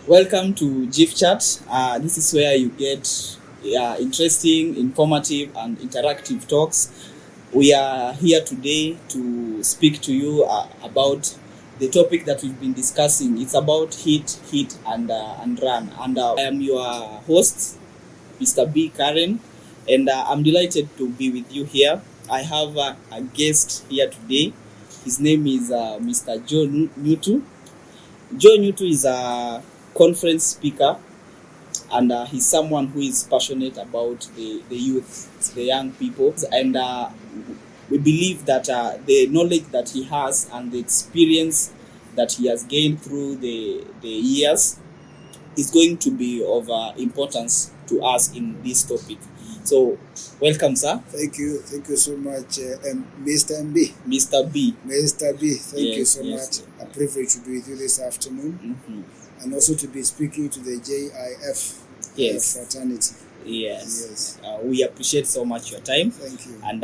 Welcome to GIF Chat. This is where you get interesting, informative, and interactive talks. We are here today to speak to you about the topic that we've been discussing. It's about hit, and run. And I am your host, Mr. B. Karen, and I'm delighted to be with you here. I have a guest here today. His name is Mr. Nyutu. Nyutu is a conference speaker, and he's someone who is passionate about the youth, the young people, and we believe that the knowledge that he has and the experience that he has gained through the years is going to be of importance to us in this topic. So, welcome, sir. Thank you so much, Mr. MB. Mr. B. Mr. B, thank you Yes, so yes. much. A privilege to be with you this afternoon, and also to be speaking to the JIF Yes. fraternity. Yes. We appreciate so much your time. Thank you. And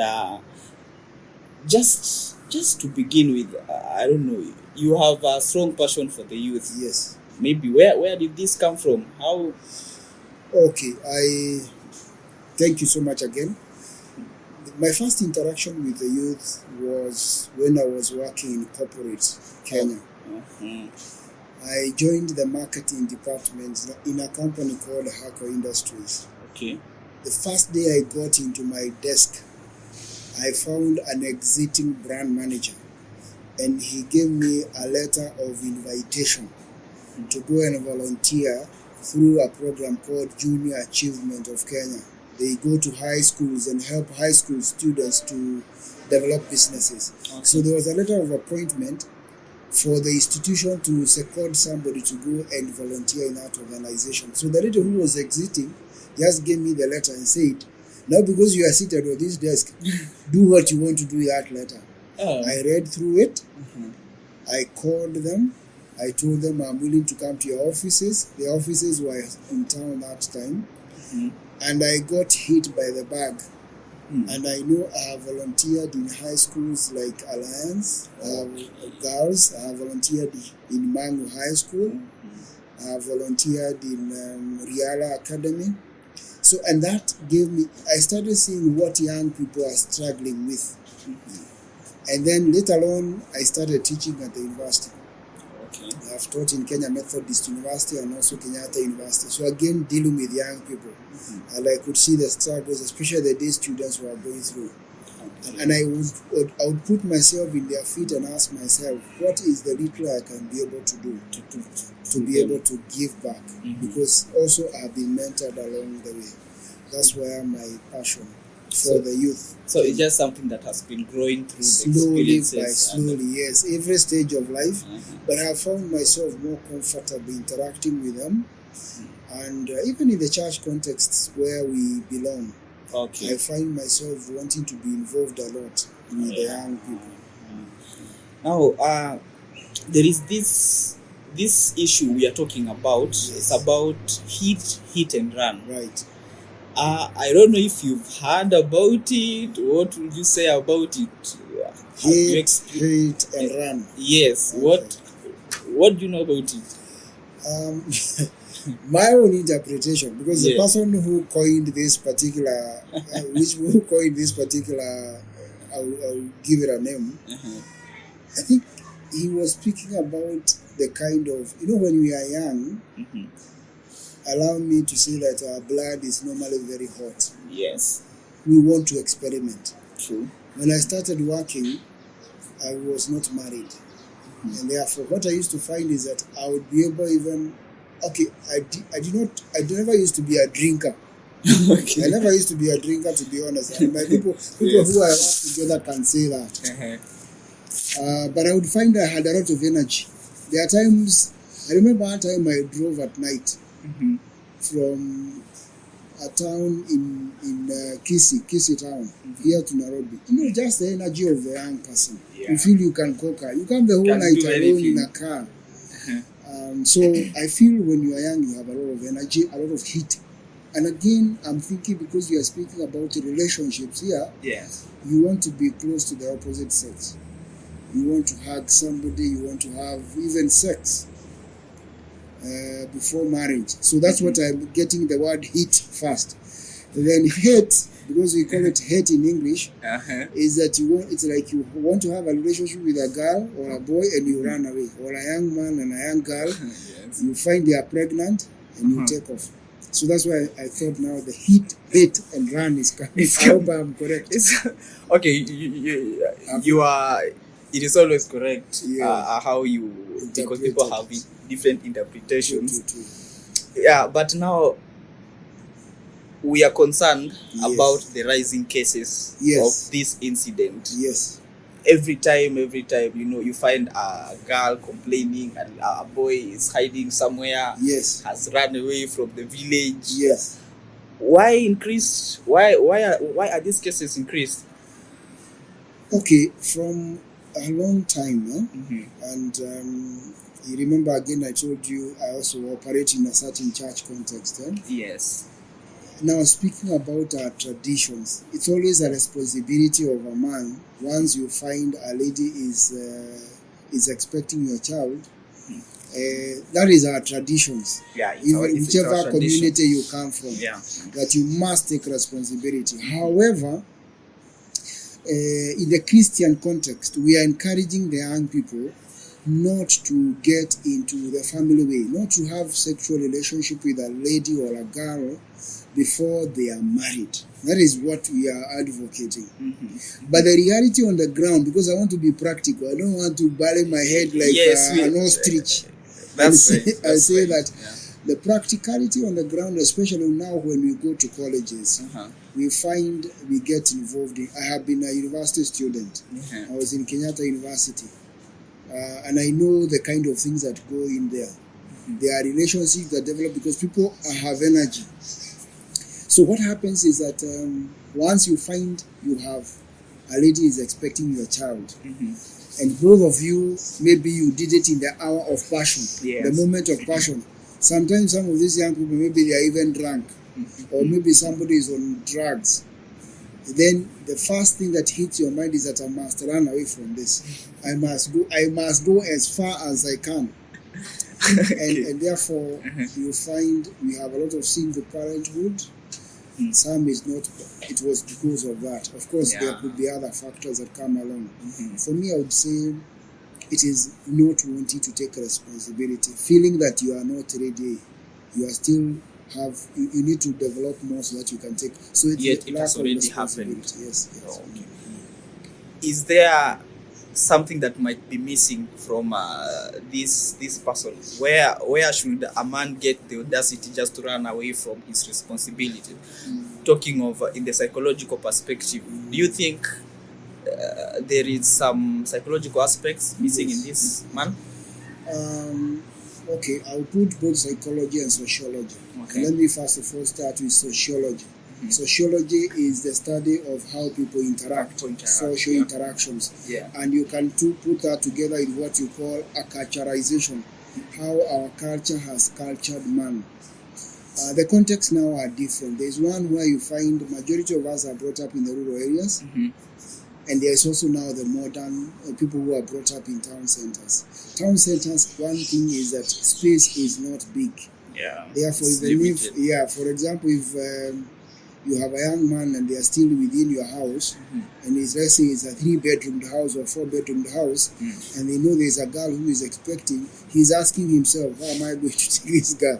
just to begin with, I don't know, you have a strong passion for the youth. Yes. Maybe where did this come from? How? Okay, I thank you so much again. My first interaction with the youth was when I was working in corporate Kenya. I joined the marketing department in a company called Hako Industries. Okay. The first day I got into my desk, I found an exiting brand manager, and he gave me a letter of invitation to go and volunteer through a program called Junior Achievement of Kenya. They go to high schools and help high school students to develop businesses. Okay. So there was a letter of appointment for the institution to second somebody to go and volunteer in that organization. So the lady who was exiting just gave me the letter and said, now because you are seated on this desk, do what you want to do with that letter. Oh. I read through it. I called them. I told them I'm willing to come to your offices. The offices were in town that time. And I got hit by the bug. And I know I have volunteered in high schools like Alliance, girls. I have volunteered in Mangu High School. I have volunteered in Riala Academy. So, and that gave me, I started seeing what young people are struggling with. And then later on, I started teaching at the university. Okay. I have taught in Kenya Methodist University and also Kenyatta University. So again, dealing with young people. And I could see the struggles, especially the day students were going through. Okay. And I would put myself in their feet and ask myself, what is the little I can be able to do to be able to give back? Because also I've been mentored along the way. That's where my passion for the youth. So it's just something that has been growing through Slowly the by experiences. slowly, yes, every stage of life. But I have found myself more comfortable interacting with them. And even in the church contexts where we belong, Okay. I find myself wanting to be involved a lot with the young people. Now, there is this issue we are talking about. Yes. It's about hit and run. Right. I don't know if you've heard about it. What would you say about it? Have you Hit and run. Yes. Okay. What do you know about it? My own interpretation, because the Yeah. person who coined this particular, I'll give it a name. I think he was speaking about the kind of, when we are young, allow me to say that our blood is normally very hot. Yes. We want to experiment. True. When I started working, I was not married. And therefore, what I used to find is that I would be able I never used to be a drinker. Okay. I never used to be a drinker, to be honest. And my people Yes. who I work together can say that. But I would find I had a lot of energy. There are times, I remember one time I drove at night from a town in Kisii town, here to Nairobi. Just the energy of the young person. Yeah. You feel you can conquer. You can't be the whole Can night do alone anything. in a car. So I feel when you are young, you have a lot of energy, a lot of heat. And again, I'm thinking, because you are speaking about relationships here, Yes. you want to be close to the opposite sex. You want to hug somebody, you want to have even sex. before marriage. So that's what I'm getting the word hit first. And then hate, because we call it hate in English, is that it's like you want to have a relationship with a girl or a boy and you run away, or a young man and a young girl. Yes. You find they are pregnant and you take off. So that's why I thought now the hate and run is coming. I hope I'm correct. Okay, you are. It is always correct. Yeah. How you, because people have different interpretations. True. Yeah, but now we are concerned about the rising cases of this incident. Yes. Every time, you find a girl complaining and a boy is hiding somewhere. Yes. Has run away from the village. Yes. Why increased? Why are these cases increased? Okay, from a long time, and you remember again I told you I also operate in a certain church context. Yes. Now, speaking about our traditions, it's always a responsibility of a man. Once you find a lady is expecting your child, that is our traditions. Yeah, whichever community you come from, that you must take responsibility. However, in the Christian context, we are encouraging the young people not to get into the family way, not to have sexual relationship with a lady or a girl before they are married. That is what we are advocating. But the reality on the ground, because I want to be practical, I don't want to bury my head like an ostrich. I say that the practicality on the ground, especially now when we go to colleges, we find we get involved in. I have been a university student. I was in Kenyatta University. And I know the kind of things that go in there. There are relationships that develop because people have energy. So what happens is that once you find you have a lady is expecting your child, and both of you, maybe you did it in the hour of passion, the moment of passion. Sometimes some of these young people, maybe they are even drunk, or maybe somebody is on drugs. Then the first thing that hits your mind is that I must run away from this. I must go as far as I can. And therefore, you find we have a lot of single parenthood. Some is not. It was because of that. Of course, there could be other factors that come along. For me, I would say it is not wanting to take responsibility, feeling that you are not ready. You are still you need to develop more so that you can take. So it has already happened. Yes. Okay. Is there something that might be missing from this person? Where should a man get the audacity just to run away from his responsibility? Talking of in the psychological perspective, do you think there is some psychological aspects missing in this man? Okay, I'll put both psychology and sociology. Okay. Let me first of all start with sociology. Sociology is the study of how people interact, social interactions. And you can put that together in what you call a culturalization, how our culture has cultured man. The contexts now are different. There's one where you find the majority of us are brought up in the rural areas. And there's also now the modern people who are brought up in town centers. Town centers, one thing is that space is not big. Therefore, for example, if you have a young man and they are still within your house, and let's say it's a 3-bedroomed house or 4-bedroomed house, and they know there's a girl who is expecting, he's asking himself, how am I going to take this girl?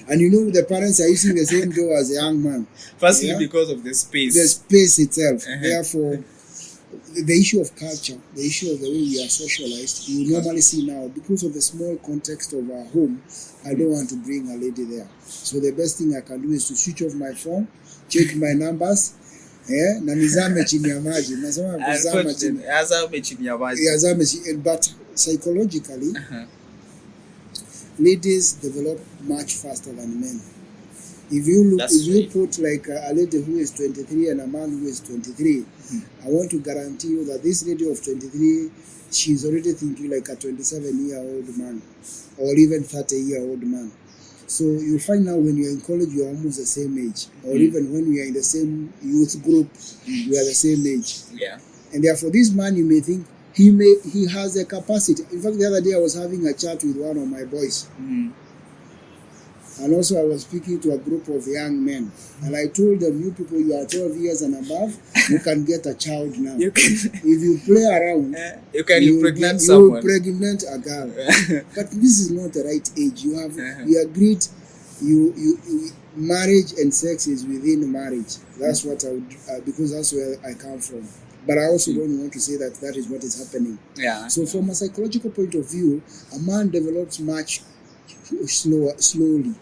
And the parents are using the same door as a young man. Firstly, because of the space. The space itself. Therefore, the issue of culture, the issue of the way we are socialized, you normally see now, because of the small context of our home, I don't want to bring a lady there. So the best thing I can do is to switch off my phone, check my numbers, na nizame chini ya maji. Nasema kuzama chini ya maji. But psychologically, ladies develop much faster than men. If you put like a lady who is 23 and a man who is 23, I want to guarantee you that this lady of 23, she's already thinking like a 27-year-old man or even 30-year-old man. So you find now when you're in college, you're almost the same age. Or even when we are in the same youth group, we are the same age. And therefore, this man, you may think, he has a capacity. In fact, the other day I was having a chat with one of my boys. And also I was speaking to a group of young men, and I told them, you people, you are 12 years and above, you can get a child now. If you play around, you can impregnate you someone. will pregnant a girl. But this is not the right age. You have we agreed you marriage and sex is within marriage. That's what I would because that's where I come from. But I also don't want to say that that is what is happening. Yeah. So from a psychological point of view, a man develops much slowly.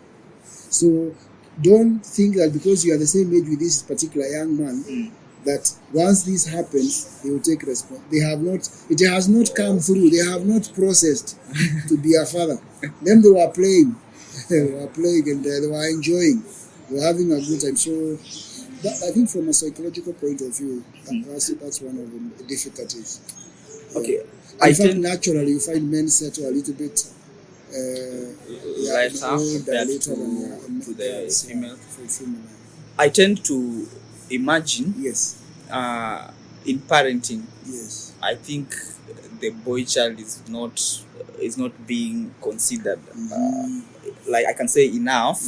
So don't think that because you are the same age with this particular young man, that once this happens, they will take response. They have not. It has not come through. They have not processed to be a father. Then they were playing. They were playing and they were enjoying. They were having a good time. So I think from a psychological point of view, that's one of the difficulties. Okay. In fact, naturally, you find men settle a little bit later compared to the female. I tend to imagine in parenting, I think the boy child is not being considered like I can say enough.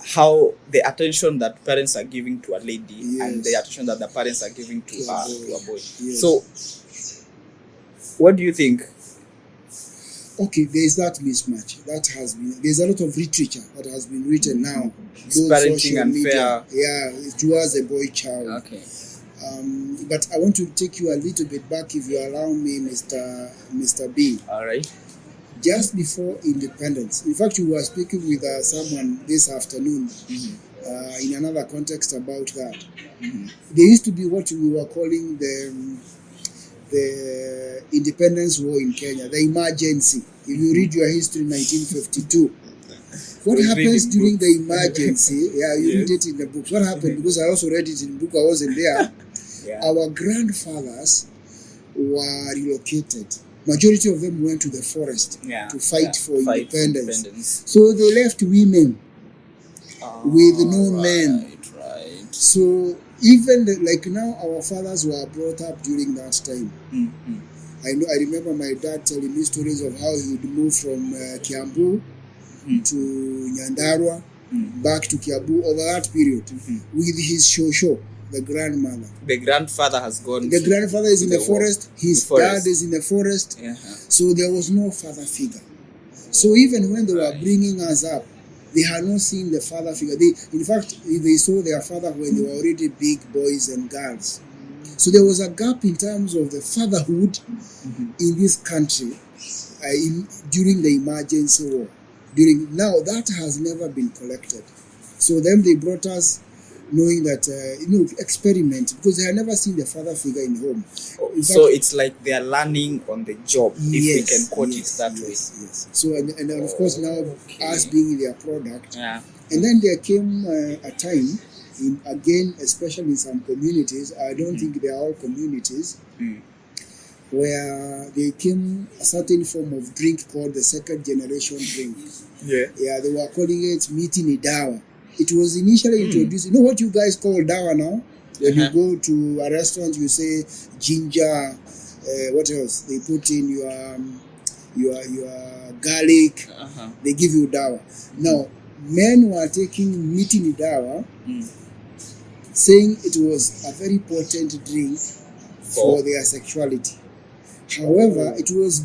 How the attention that parents are giving to a lady and the attention that the parents are giving to a boy. So what do you think? Okay, there is that mismatch. There's a lot of literature that has been written now. Parenting and fair. Yeah, towards a boy child. Okay. But I want to take you a little bit back, if you allow me, Mr. B. All right. Just before independence. In fact, you were speaking with someone this afternoon in another context about that. There used to be what we were calling the independence war in Kenya, the emergency. If you read your history, 1952. What happens during the emergency? Yeah, you read it in the books. What happened? Because I also read it in the book, I wasn't there. Our grandfathers were relocated. Majority of them went to the forest to fight for independence. So they left women with no men. Right. So even like now, our fathers were brought up during that time. I remember my dad telling me stories of how he would move from Kiambu to Nyandarua, back to Kiambu over that period with his shosho, the grandmother. The grandfather has gone. The grandfather is in the forest. His dad is in the forest. So there was no father figure. So even when they were bringing us up, they had not seen the father figure. In fact, they saw their father when they were already big boys and girls. So there was a gap in terms of the fatherhood in this country during the emergency war. Now that has never been collected. So then they brought us knowing that experiment, because they had never seen the father figure in home. So it's like they are learning on the job, if we can quote it that way. Yes. So and of course now us being their product. And then there came a time, again, especially in some communities, I don't think they are all communities, where there came a certain form of drink called the second generation drink. They were calling it miti dawa. It was initially introduced. You know what you guys call dawa now? When you go to a restaurant, you say ginger. What else? They put in your garlic. They give you dawa. Now, men were taking miti dawa, saying it was a very potent drink for their sexuality. However, it was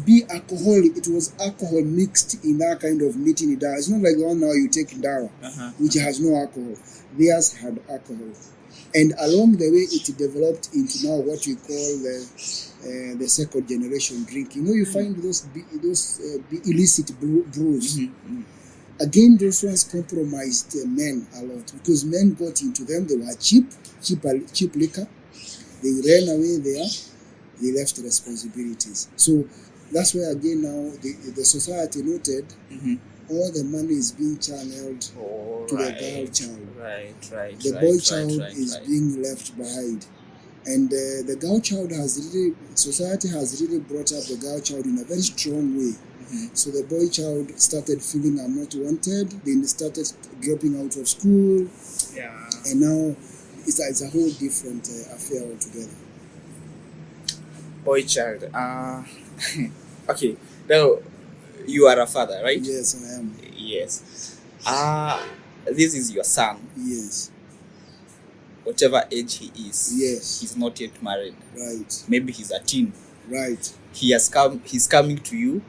alcohol mixed in that kind of miti dawa. It's not like the one now you take dawa, which has no alcohol. Theirs had alcohol. And along the way, it developed into now what we call the second generation drink. You find those illicit brews. Again, those ones compromised men a lot, because men got into them. They were cheap liquor. They ran away there. They left responsibilities. So that's why again now the society noted all the money is being channeled to the girl child. The boy child is being left behind. And the girl child society has really brought up the girl child in a very strong way. So the boy child started feeling I'm not wanted, then started dropping out of school. And now it's a whole different affair altogether. Boy child. Okay. Now, you are a father, right? Yes, I am. Yes. This is your son. Yes. Whatever age he is. Yes. He's not yet married. Right. Maybe he's a teen. Right. He's coming to you,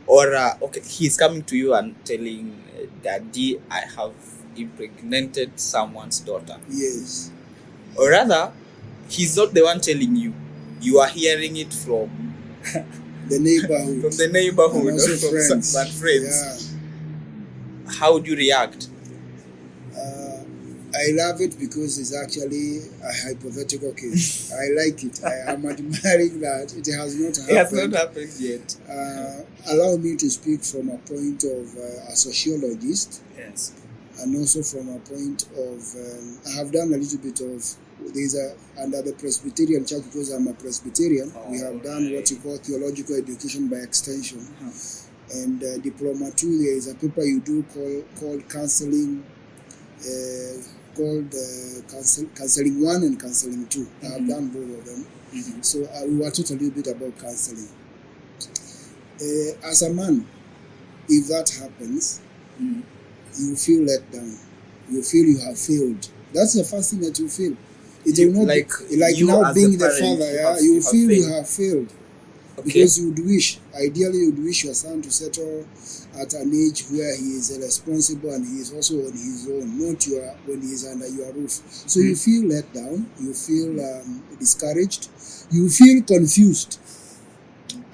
or he's coming to you and telling Daddy, I have impregnated someone's daughter. Yes. Or rather, he's not the one telling you. You are hearing it from the neighborhood. From the neighborhood. And also from friends. Some friends. Yeah. How would you react? I love it because it's actually a hypothetical case. I like it. I am admiring that it has not happened. It has not happened yet. Allow me to speak from a point of a sociologist. Yes. And also from a point of, I have done a little bit of, under the Presbyterian Church, because I'm a Presbyterian, we have done what you call theological education by extension. And Diploma 2, there is a paper you do called counseling, counseling 1 and counseling 2. I have done both of them. So we were taught a little bit about counseling. As a man, if that happens, you feel let down. You feel you have failed. That's the first thing that you feel. It will not like now being the father. You feel you have failed. Okay. Because ideally you would wish your son to settle at an age where he is responsible and he is also on his own, not when he is under your roof. So you feel let down, you feel discouraged, you feel confused.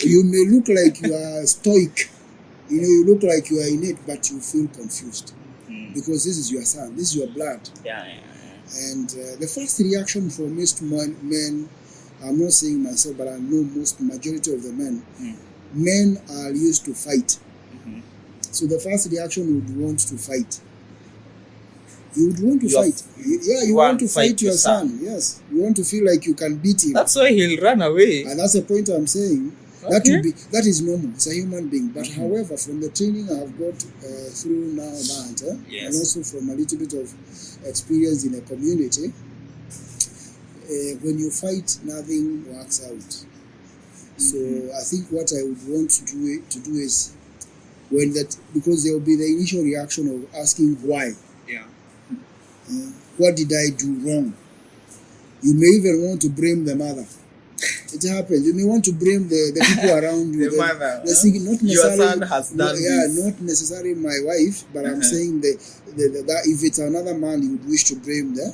You may look like you are stoic, you look like you are in it, but you feel confused. Because this is your son, this is your blood. And the first reaction for most men, I'm not saying myself, but I know majority of the men are used to fight. So the first reaction would want to fight. You would want to fight. You want to fight your son. Yes. You want to feel like you can beat him. That's why he'll run away. And that's the point I'm saying. Okay. That is normal. It's a human being. But however, from the training I have got through now that, and also from a little bit of experience in a community, when you fight, nothing works out. So I think what I would want to do is because there will be the initial reaction of asking why. What did I do wrong? You may even want to blame the mother. It happens. You may want to blame the people around you. The mother. Not necessarily, your son has done this. Not necessarily my wife, but I'm saying that if it's another man, you would wish to blame them.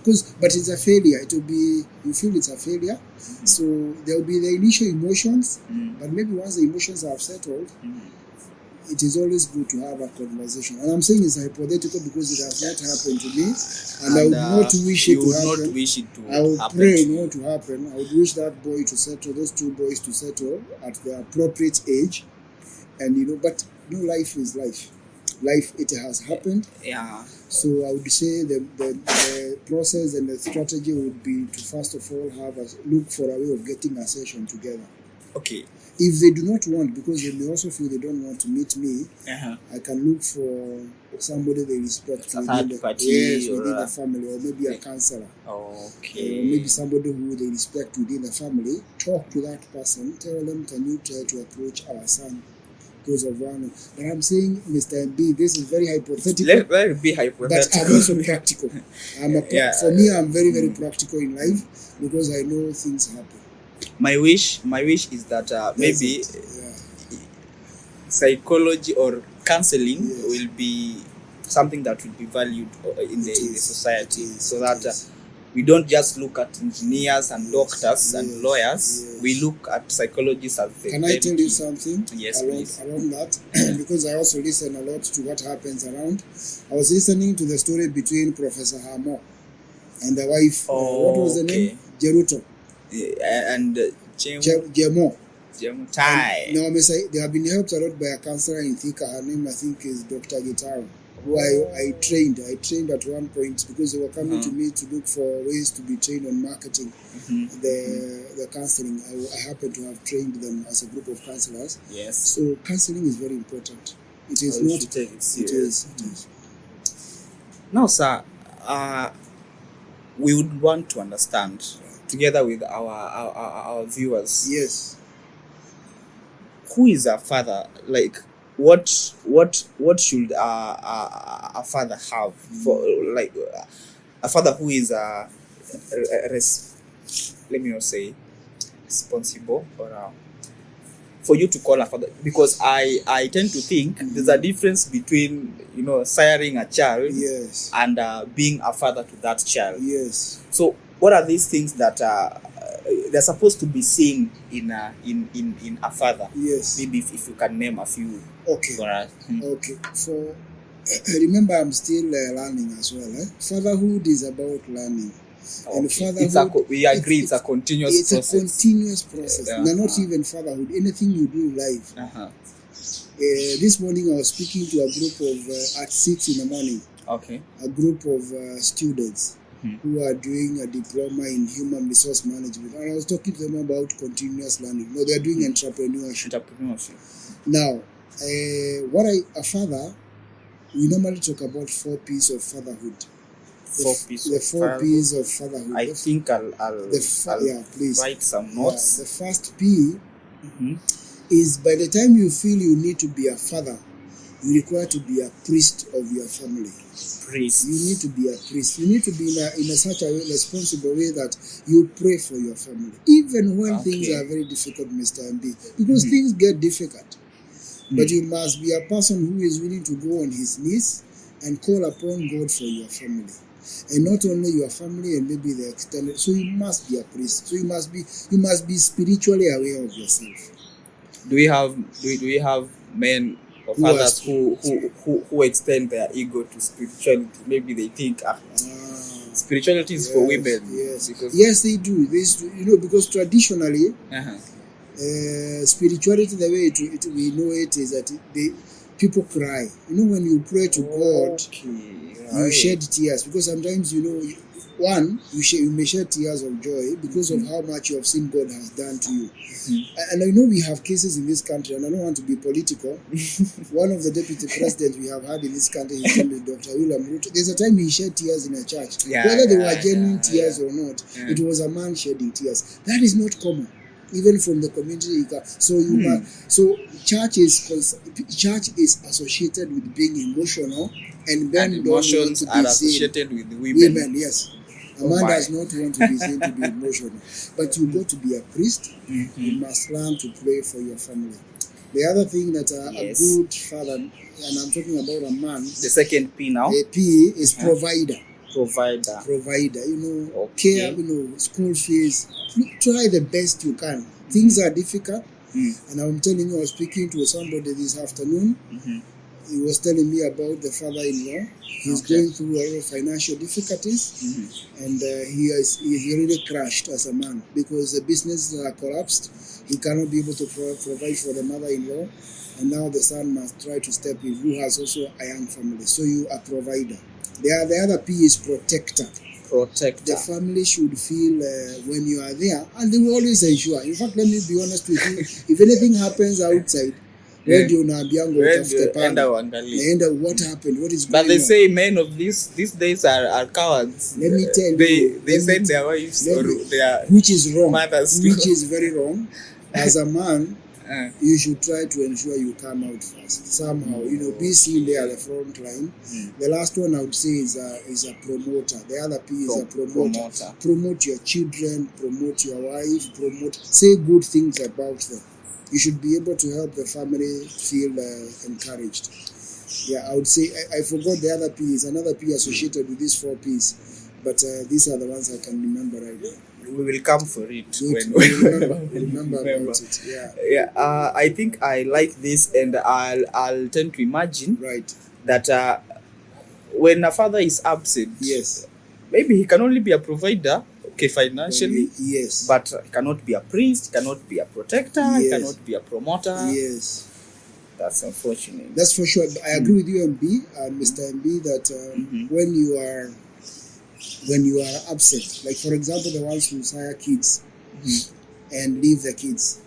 But it's a failure. You feel it's a failure. So there will be the initial emotions, but maybe once the emotions have settled, it is always good to have a conversation. And I'm saying it's hypothetical because it has not happened to me, and I would not wish it to happen. I would pray not to happen. I would wish that boy to settle, those two boys to settle at the appropriate age, and but life is life. Life, it has happened. So I would say the process and the strategy would be to first of all look for a way of getting a session together. Okay. If they do not want, because they may also feel they don't want to meet me, I can look for somebody they respect within the family, or maybe a counselor. Okay. Or maybe somebody who they respect within the family. Talk to that person. Tell them, can you try to approach our son? Because of one. But I'm saying, Mr. MB, this is very hypothetical. Let it be hypothetical. But I'm also practical. For me, I'm very, very practical in life because I know things happen. My wish is that maybe psychology or counseling will be something that will be valued in the society, so that we don't just look at engineers and doctors and lawyers. We look at psychologists as the. Can I tell you something? Yes, please. Around that, because I also listen a lot to what happens around. I was listening to the story between Professor Hamo and the wife. What was the name? Jeruto. And Jemo. Tai. Now, they have been helped a lot by a counselor in Thika. Her name, I think, is Dr. Gitaro, who I trained. I trained at one point because they were coming to me to look for ways to be trained on marketing. The counseling. I happen to have trained them as a group of counselors. Yes. So counseling is very important. It is not. Take it serious. It is. Now, sir, we would want to understand, together with our viewers. Yes. Who is a father? Like, what should a father have for like a father who is let me not say responsible or for you to call a father, because I tend to think there's a difference between siring a child Yes. and being a father to that child. Yes. So what are these things that they're supposed to be seeing in a father? Yes. Maybe if you can name a few. Okay. For us. Okay. For remember, I'm still learning as well. Fatherhood is about learning. And Okay. We agree it's a continuous process. It's a continuous process. Not even fatherhood. Anything you do in life. This morning I was speaking to a group of at 6 in the morning. Okay. A group of students who are doing a diploma in human resource management, and I was talking to them about continuous learning. No, they are doing entrepreneurship. Now, a father, we normally talk about 4 P's of fatherhood. The 4 P's of fatherhood. I think I'll please write some notes. The first P is, by the time you feel you need to be a father, you require to be a priest of your family. Priest. You need to be a priest. You need to be in such a responsible way that you pray for your family, even when things are very difficult, Mr. MB, because things get difficult. But you must be a person who is willing to go on his knees and call upon God for your family. And not only your family and maybe the extended. So you must be a priest. So you must be spiritually aware of yourself. Do we have men or fathers who extend their ego to spirituality? Maybe they think spirituality is for women. Yes, they do. Because traditionally, spirituality, the way we know it is that people cry. When you pray to God, you shed tears, because sometimes you may shed tears of joy because of how much you have seen God has done to you. And I know we have cases in this country, and I don't want to be political. One of the deputy presidents we have had in this country, his name is Dr. William Ruto. There's a time he shed tears in a church. Whether they were genuine tears or not, it was a man shedding tears. That is not common, even from the community. So church is associated with being emotional, and emotions are associated with women. Yes. A man does not want to be seen to be emotional. But you got to be a priest. You must learn to pray for your family. The other thing that a good father, and I'm talking about a man. The second P now. A P is provider. Provider. Care, school fees. Try the best you can. Things are difficult. And I'm telling you, I was speaking to somebody this afternoon. He was telling me about the father-in-law. He's going through a lot of financial difficulties, and he really crashed as a man because the business collapsed. He cannot be able to provide for the mother-in-law, and now the son must try to step in, who has also a young family. So you are provider. The other P is protector. The family should feel when you are there, and they will always ensure. In fact, let me be honest with you, if anything happens outside, what happened? What is going on? But they say men of these days are cowards. Let me tell you. They send their wives or their which is wrong. Mothers which is very wrong. As a man, you should try to ensure you come out first. Somehow, be seen there at the front line. The last one I would say is a promoter. The other P is a promoter. Promote your children, promote your wife, say good things about them. You should be able to help the family feel encouraged. I would say, I forgot the other P is another P associated with these 4 P's, but these are the ones I can remember right now. We will come for it when we remember about it. I think I like this, and I'll tend to imagine that when a father is absent, maybe he can only be a provider. Financially, but he cannot be a priest, cannot be a protector, cannot be a promoter. That's unfortunate. That's for sure. I agree with you, Mr. MB, that when you are absent, like for example, the ones who hire kids and leave the kids.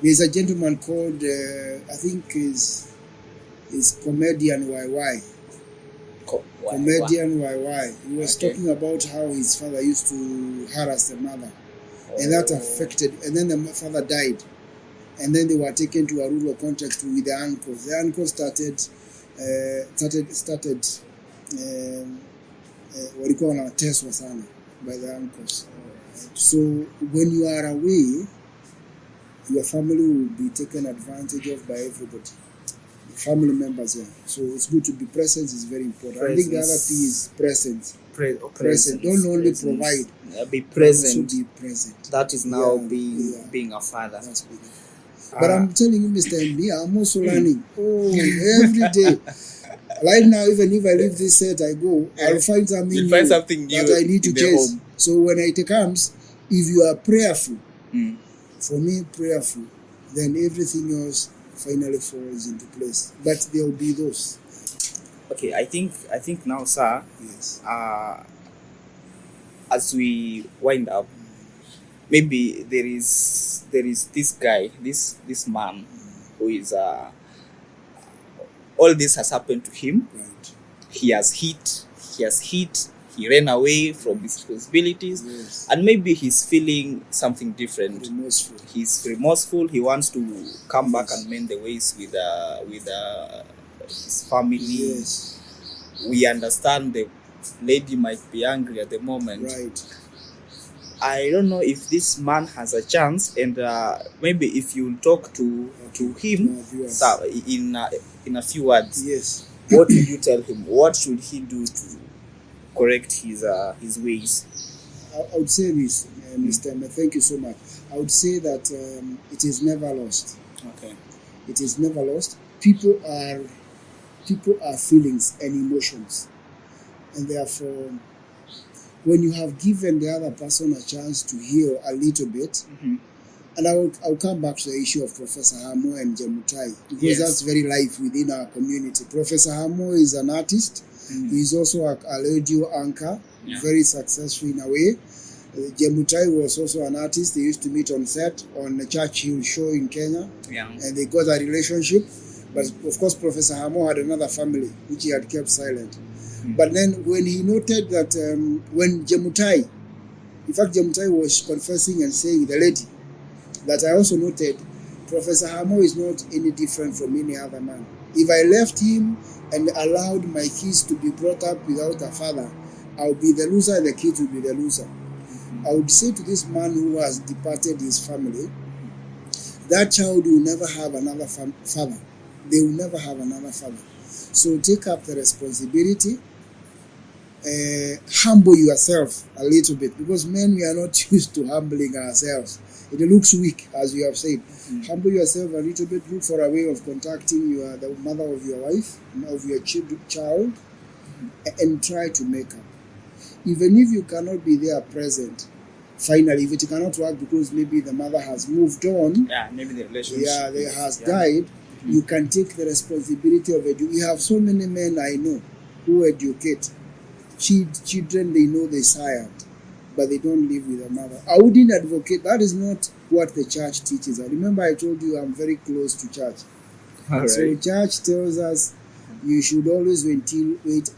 There's a gentleman called I think is comedian YY. Comedian YY. He was talking about how his father used to harass the mother, and that affected. And then the father died. and then they were taken to a rural context with the uncles. The uncles started walikuwa wanateswa sana by the uncles. So when you are away, your family will be taken advantage of by everybody, the family members here. So it's good to be present. Is very important. Presence. I think the other thing is present. Present. Don't only provide. Be present. Also be present. That is now being a father. That's big. But I'm telling you, Mr. MB, I'm also learning. Every day. Right now, even if I leave this set, I go, I'll find something new that I need to chase. Home. So when it comes, if you are prayerful, for me, prayerful, then everything else finally falls into place. But there will be those. Okay, I think now, sir. Yes. As we wind up, maybe there is this guy, this man, who is all this has happened to him. Right. He has hit. He ran away from his responsibilities, yes. And maybe he's feeling something different. Remorseful. He's remorseful. He wants to come back and mend the ways with his family. Yes. We understand the lady might be angry at the moment. Right. I don't know if this man has a chance, and maybe if you talk to him, in a few words. Yes. What would you tell him? What should he do to correct his ways? I would say this, Mr. M. Thank you so much. I would say that it is never lost. Okay. It is never lost. People are feelings and emotions, and therefore, when you have given the other person a chance to heal a little bit, and I'll come back to the issue of Professor Hamo and Jemutai, because that's very live within our community. Professor Hamo is an artist. He's also a radio anchor, very successful in a way. Jemutai was also an artist. They used to meet on set on the Churchill show in Kenya, and they got a relationship. But of course, Professor Hamo had another family, which he had kept silent. But then when he noted that when Jemutai was confessing and saying, the lady, that I also noted, Professor Hamo is not any different from any other man. If I left him and allowed my kids to be brought up without a father, I'll be the loser and the kids will be the loser. I would say to this man who has departed his family, that child will never have another father. They will never have another father. So take up the responsibility. Humble yourself a little bit, because men, we are not used to humbling ourselves. It looks weak, as you have said. Humble yourself a little bit. Look for a way of contacting the mother of your wife, of your child, and try to make up. Even if you cannot be there present, finally, if it cannot work because maybe the mother has moved on, maybe the relationship has died, you can take the responsibility of it. We have so many men I know who educate children. They know they sired, but they don't live with a mother. I wouldn't advocate. That is not what the church teaches. I remember I told you I'm very close to church. Right. So church tells us you should always wait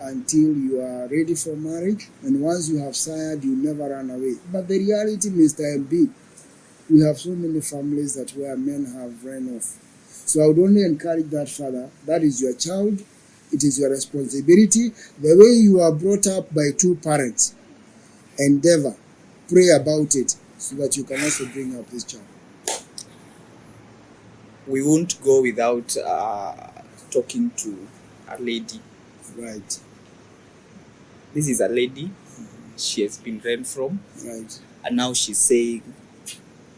until you are ready for marriage, and once you have sired, you never run away. But the reality, Mr. MB, we have so many families where men have run off. So I would only encourage that father. That is your child. It is your responsibility. The way you are brought up by two parents, endeavor, pray about it so that you can also bring up this child. We won't go without talking to a lady. Right. This is a lady. She has been rent from. Right. And now she's saying,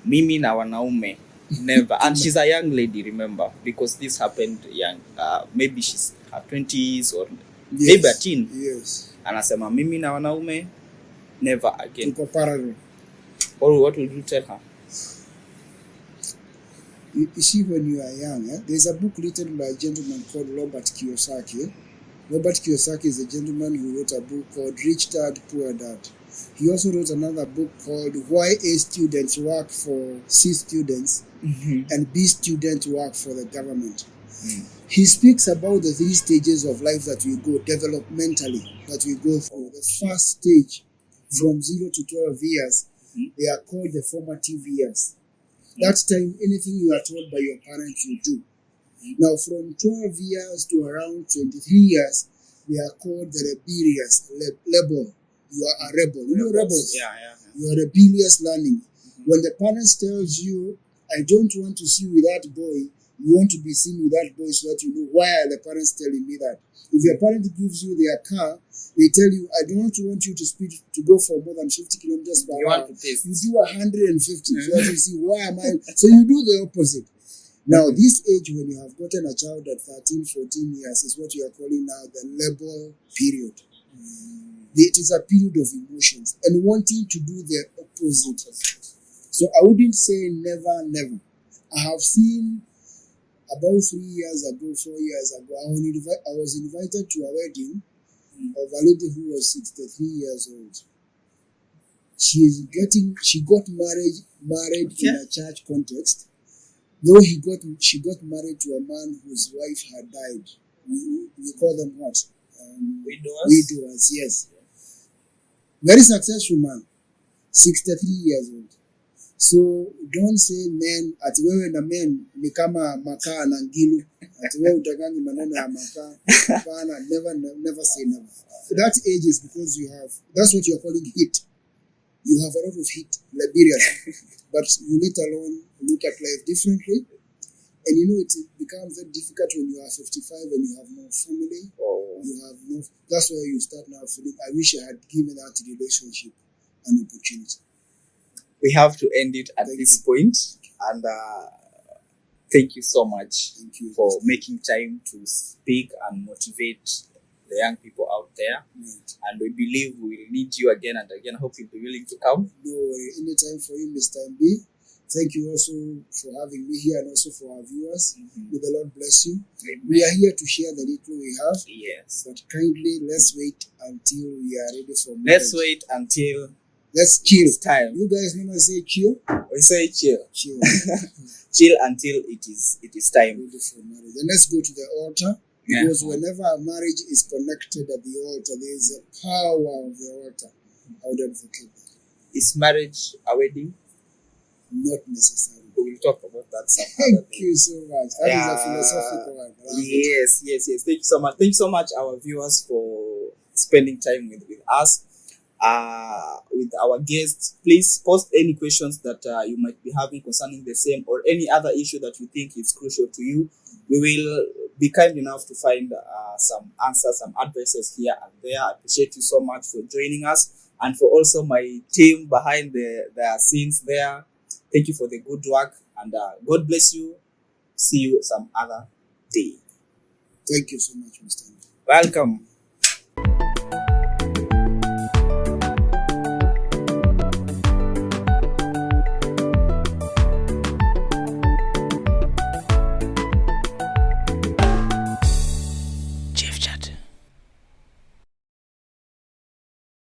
Mimi na wanaume. Never. And she's a young lady, remember, because this happened young. Maybe she's her 20s or maybe a teen. Yes. Anasema mimi na wanaume, never again. Tuko parallel. Or what will you tell her? You see, when you are young, there's a book written by a gentleman called Robert Kiyosaki. Robert Kiyosaki is a gentleman who wrote a book called Rich Dad, Poor Dad. He also wrote another book called Why A Students Work for C Students and B Students Work for the Government. He speaks about the 3 stages of life that we go developmentally, that we go through. The first stage, from 0 to 12 years, they are called the formative years. That time, anything you are told by your parents, you do. Now, from 12 years to around 23 years, they are called the rebellious label. You are a rebel. You know rebels? Yeah. You are rebellious learning. When the parents tells you, I don't want to see with that boy, you want to be seen with that boy so that you know why are the parents telling me that. If your parent gives you their car, they tell you, I don't want you to speed to go for more than 50 kilometers per hour. You do 150 so that you see why am I. So you do the opposite. Now, this age when you have gotten a child at 13, 14 years is what you are calling now the labor period. It is a period of emotions and wanting to do the opposite. So I wouldn't say never, never. I have seen about 3 years ago, 4 years ago, I was invited to a wedding of a lady who was 63 years old. She got married in a church context. Though she got married to a man whose wife had died. We call them what? Widowers, yes. Very successful man, 63 years old. So don't say men ati wewe na men ni kama makaa na ngilu ati wewe utakangi maneno ya makaa. Hapana, never say never. That age is because that's what you are calling heat. You have a lot of heat, Liberia, but you let alone look at life differently. And you know, it becomes very difficult when you are 55 and you have no family. That's where you start now feeling, I wish I had given that relationship an opportunity. We have to end it at this point. And thank you so much for making time to speak and motivate the young people out there. Right. And we believe we will need you again and again. I hope you'll be willing to come. No worry. Anytime for you, Mr. MB. Thank you also for having me here and also for our viewers. May the Lord bless you. Amen. We are here to share the little we have. Yes. But kindly, let's wait until we are ready for marriage. Let's wait until let's chill. It's time. You guys normally say chill? We say chill. Chill. Chill until it is time. Ready for marriage. Then let's go to the altar. Because whenever a marriage is connected at the altar, there is a power of the altar. I would advocate that. Is marriage a wedding? Not necessarily. We will talk about that some Thank you so much. That is a philosophical one. Yes. Thank you so much. Thank you so much, our viewers, for spending time with us. With our guests, please post any questions that you might be having concerning the same or any other issue that you think is crucial to you. We will be kind enough to find some answers, some advices here and there. I appreciate you so much for joining us and for also my team behind the scenes there. Thank you for the good work and God bless you. See you some other day. Thank you so much, Mr. Welcome.